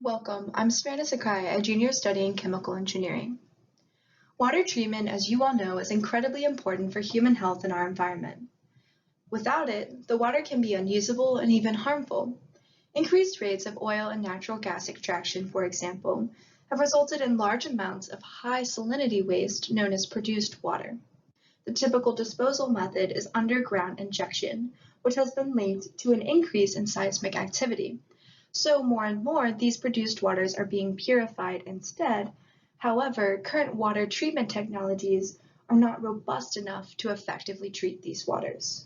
Welcome, I'm Savannah Sakai, a junior studying chemical engineering. Water treatment, as you all know, is incredibly important for human health and our environment. Without it, the water can be unusable and even harmful. Increased rates of oil and natural gas extraction, for example, have resulted in large amounts of high salinity waste known as produced water. The typical disposal method is underground injection, which has been linked to an increase in seismic activity. So more and more, these produced waters are being purified instead. However, current water treatment technologies are not robust enough to effectively treat these waters.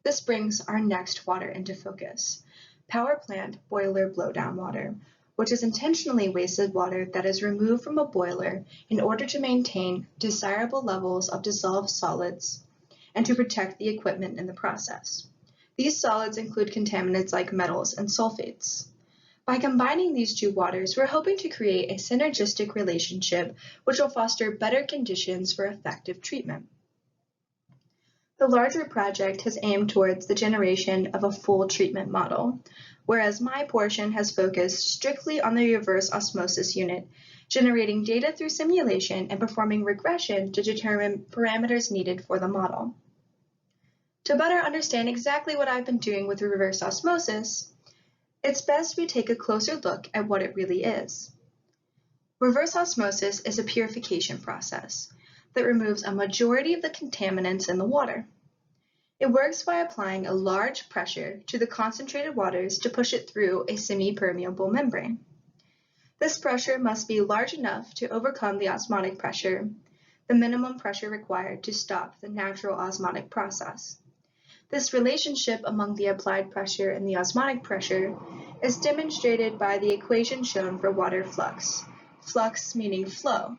This brings our next water into focus: power plant boiler blowdown water, which is intentionally wasted water that is removed from a boiler in order to maintain desirable levels of dissolved solids and to protect the equipment in the process. These solids include contaminants like metals and sulfates. By combining these two waters, we're hoping to create a synergistic relationship which will foster better conditions for effective treatment. The larger project has aimed towards the generation of a full treatment model, whereas my portion has focused strictly on the reverse osmosis unit, generating data through simulation and performing regression to determine parameters needed for the model. To better understand exactly what I've been doing with reverse osmosis, it's best we take a closer look at what it really is. Reverse osmosis is a purification process that removes a majority of the contaminants in the water. It works by applying a large pressure to the concentrated waters to push it through a semi-permeable membrane. This pressure must be large enough to overcome the osmotic pressure, the minimum pressure required to stop the natural osmotic process. This relationship among the applied pressure and the osmotic pressure is demonstrated by the equation shown for water flux, flux meaning flow.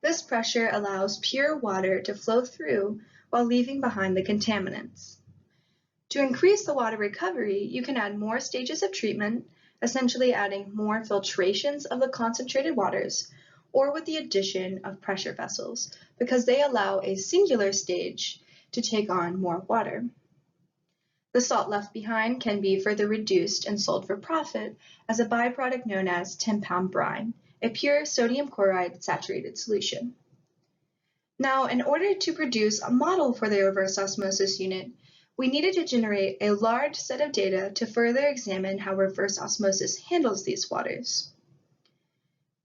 This pressure allows pure water to flow through while leaving behind the contaminants. To increase the water recovery, you can add more stages of treatment, essentially adding more filtrations of the concentrated waters, or with the addition of pressure vessels, because they allow a singular stage to take on more water. The salt left behind can be further reduced and sold for profit as a byproduct known as 10-pound brine, a pure sodium chloride saturated solution. Now, in order to produce a model for the reverse osmosis unit, we needed to generate a large set of data to further examine how reverse osmosis handles these waters.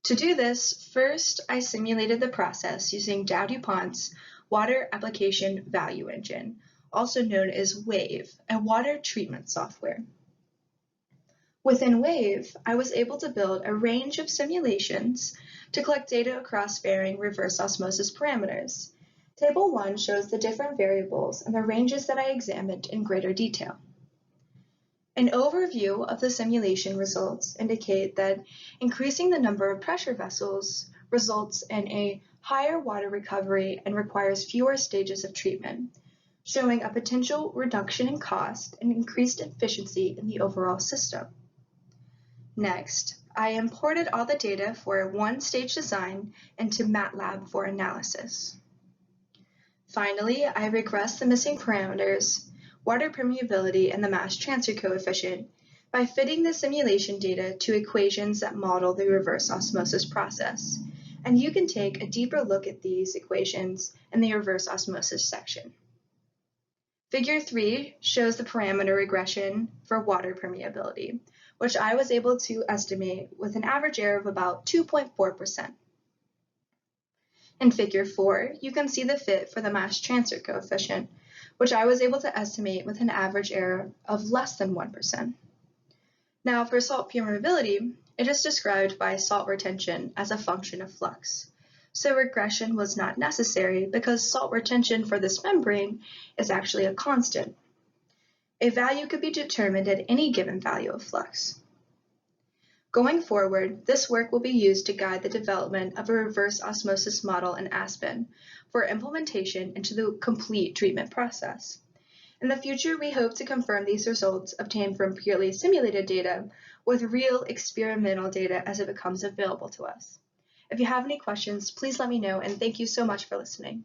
To do this, first I simulated the process using DowDuPont's Water Application Value Engine, also known as WAVE, a water treatment software. Within WAVE, I was able to build a range of simulations to collect data across varying reverse osmosis parameters. Table 1 shows the different variables and the ranges that I examined in greater detail. An overview of the simulation results indicate that increasing the number of pressure vessels results in a higher water recovery and requires fewer stages of treatment, showing a potential reduction in cost and increased efficiency in the overall system. Next, I imported all the data for a one-stage design into MATLAB for analysis. Finally, I regressed the missing parameters, water permeability, and the mass transfer coefficient by fitting the simulation data to equations that model the reverse osmosis process. And you can take a deeper look at these equations in the reverse osmosis section. Figure 3 shows the parameter regression for water permeability, which I was able to estimate with an average error of about 2.4%. In Figure 4, you can see the fit for the mass transfer coefficient, which I was able to estimate with an average error of less than 1%. Now for salt permeability, it is described by salt retention as a function of flux. So regression was not necessary because salt retention for this membrane is actually a constant. A value could be determined at any given value of flux. Going forward, this work will be used to guide the development of a reverse osmosis model in Aspen for implementation into the complete treatment process. In the future, we hope to confirm these results obtained from purely simulated data with real experimental data as it becomes available to us. If you have any questions, please let me know, and thank you so much for listening.